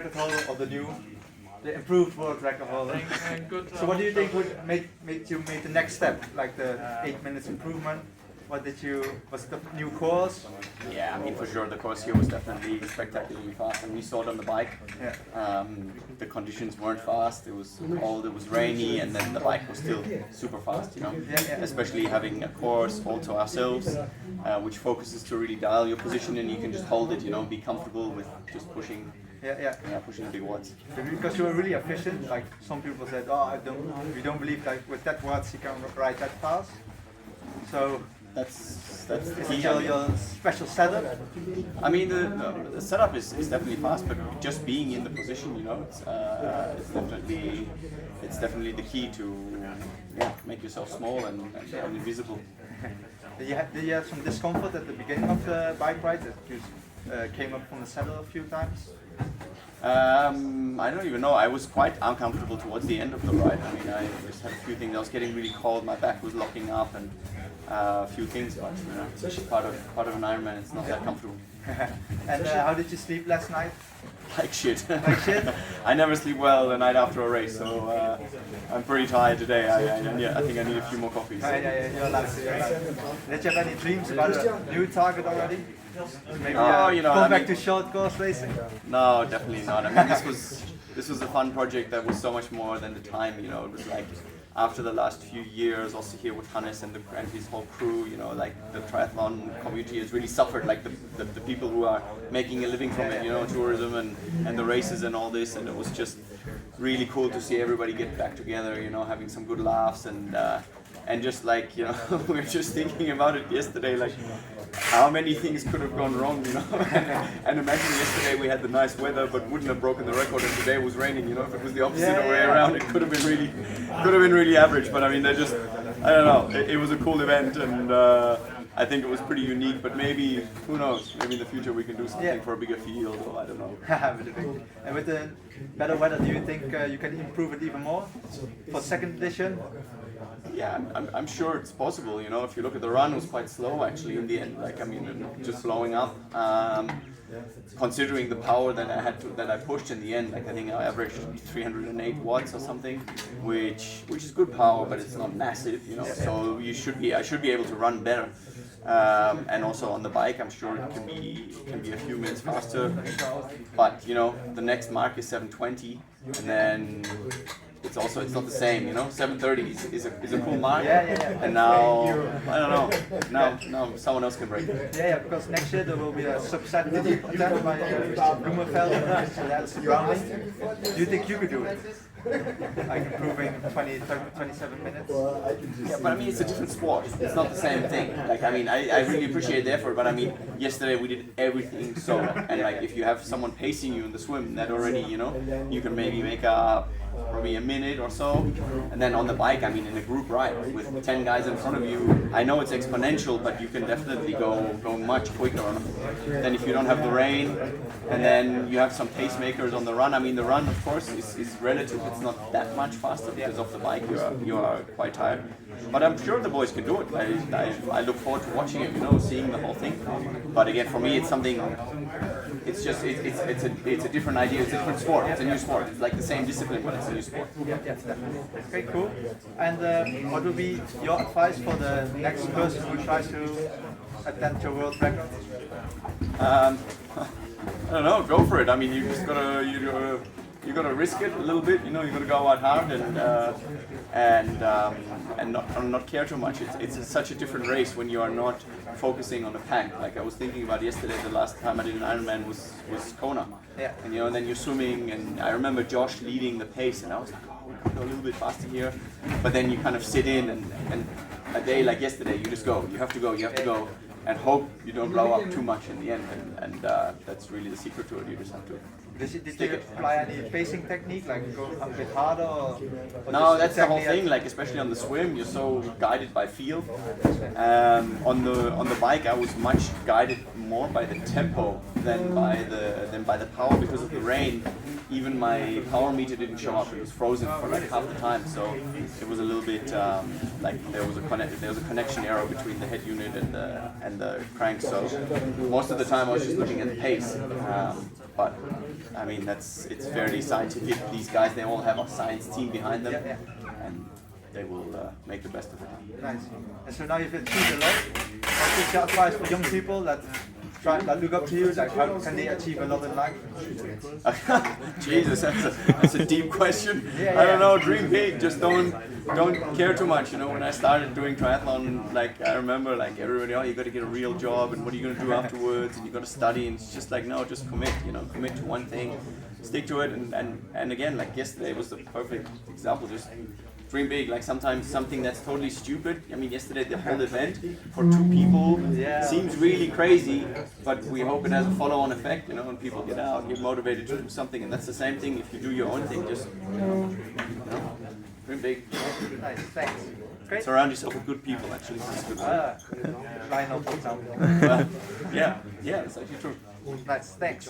record of the improved world record holder. So what do you think would make you make the next step, like the 8 minutes improvement? Was the new course? Yeah, I mean for sure the course here was definitely spectacularly fast, and we saw it on the bike. Yeah. The conditions weren't fast, it was cold, it was rainy, and then the bike was still super fast, you know. Yeah. Especially having a course all to ourselves, which focuses to really dial your position, and you can just hold it, you know, be comfortable with just pushing. Yeah. Pushing the big watts. Because you were really efficient. Like some people said, oh, we don't believe like with that watts you can ride that fast. So That's the is key. it your special setup? I mean, the setup is definitely fast, but just being in the position, you know, it's definitely the key to make yourself small and invisible. Did you have some discomfort at the beginning of the bike ride that you came up from the saddle a few times? I don't even know. I was quite uncomfortable towards the end of the ride. I mean, I just had a few things. I was getting really cold. My back was locking up, and a few things. But you know, it's part of an Ironman. It's not that comfortable. And how did you sleep last night? Like shit. Like shit? I never sleep well the night after a race, so I'm pretty tired today. I think I need a few more coffees. Yeah, you're allowed to. Did you have any dreams about a new target already? Maybe go back to short course racing? No, definitely not. I mean, this was a fun project that was so much more than the time. You know, it was like after the last few years, also here with Hannes and his whole crew. You know, like the triathlon community has really suffered. Like the people who are making a living from it. You know, tourism and the races and all this, and it was just really cool to see everybody get back together. You know, having some good laughs and just like, you know, we were just thinking about it yesterday, like how many things could have gone wrong, you know. And imagine yesterday we had the nice weather but wouldn't have broken the record, and today it was raining, you know. If it was the opposite way around, it could have been really average. But I mean, I don't know, it was a cool event, and I think it was pretty unique, but maybe, who knows, maybe in the future we can do something for a bigger field, or I don't know. And with the better weather, do you think you can improve it even more for second edition? Yeah, I'm sure it's possible. You know, if you look at the run, it was quite slow actually in the end. Like, I mean, just blowing up. Considering the power that I pushed in the end, like I think I averaged 308 watts or something, which is good power, but it's not massive. You know, so I should be able to run better. And also on the bike, I'm sure it can be a few minutes faster. But you know, the next mark is 720, and then it's not the same, you know. 730 is a cool mark, and now I don't know. Now someone else can break it. Yeah, because next year there will be a subset attempt by Blumenfeld and that's Browning. Do you think you could do it? Like improving 27 minutes? Yeah, but I mean, it's a different sport. It's not the same thing. Like, I mean, I really appreciate the effort, but I mean, yesterday we did everything solo. And like, if you have someone pacing you in the swim, that already, you know, you can maybe make probably a minute or so. And then on the bike, I mean, in a group ride with 10 guys in front of you, I know it's exponential, but you can definitely go much quicker than if you don't have the rain. And then you have some pacemakers on the run. I mean, the run, of course, is relative. It's not that much faster because off the bike you are quite tired. But I'm sure the boys can do it. I look forward to watching it, you know, seeing the whole thing. But again, for me, it's something. It's just it's a different idea. It's a different sport. It's a new sport. It's like the same discipline, but it's a new sport. Yeah, definitely. Okay, cool. And what would be your advice for the next person who tries to attempt your world record? I don't know. Go for it. I mean, you gotta risk it a little bit. You know, you gotta go out hard and not care too much. It's such a different race when you are not focusing on the pack. Like I was thinking about yesterday, the last time I did an Ironman was Kona. Yeah. And you know, and then you're swimming, and I remember Josh leading the pace, and I was like, oh, I could go a little bit faster here. But then you kind of sit in, and a day like yesterday, you just go. You have to go. And hope you don't blow up too much in the end, and that's really the secret to it. You just have to. Did you apply any pacing technique, like go a bit harder? Or no, that's the whole thing. Like especially on the swim, you're so guided by feel. On the bike, I was much guided more by the tempo than by the power because of the rain. Even my power meter didn't show up; it was frozen for like half the time. So it was a little bit like there was a connection error between the head unit and the crank. So most of the time I was just looking at the pace. but I mean it's fairly scientific. These guys, they all have a science team behind them, and they will make the best of it. Nice. And so now you've achieved a lot. What's your advice for young people that look up to you? Like, how can they achieve a lot in life? Jesus, that's a deep question. I don't know. Dream big. Just don't care too much. You know, when I started doing triathlon, like I remember, like everybody, oh, you got to get a real job, and what are you gonna do afterwards? And you got to study, and it's just like, no, just commit. You know, commit to one thing, stick to it, and again, like yesterday was the perfect example. Just dream big. Like sometimes something that's totally stupid. I mean, yesterday the whole event for 2 people seems really crazy, but we hope it has a follow-on effect. You know, when people get out, get motivated to do something, and that's the same thing. If you do your own thing, just dream big. Nice, thanks. Great. Surround yourself with good people. Actually, that's good. Lionel, for example. Yeah, that's actually true. Nice, thanks.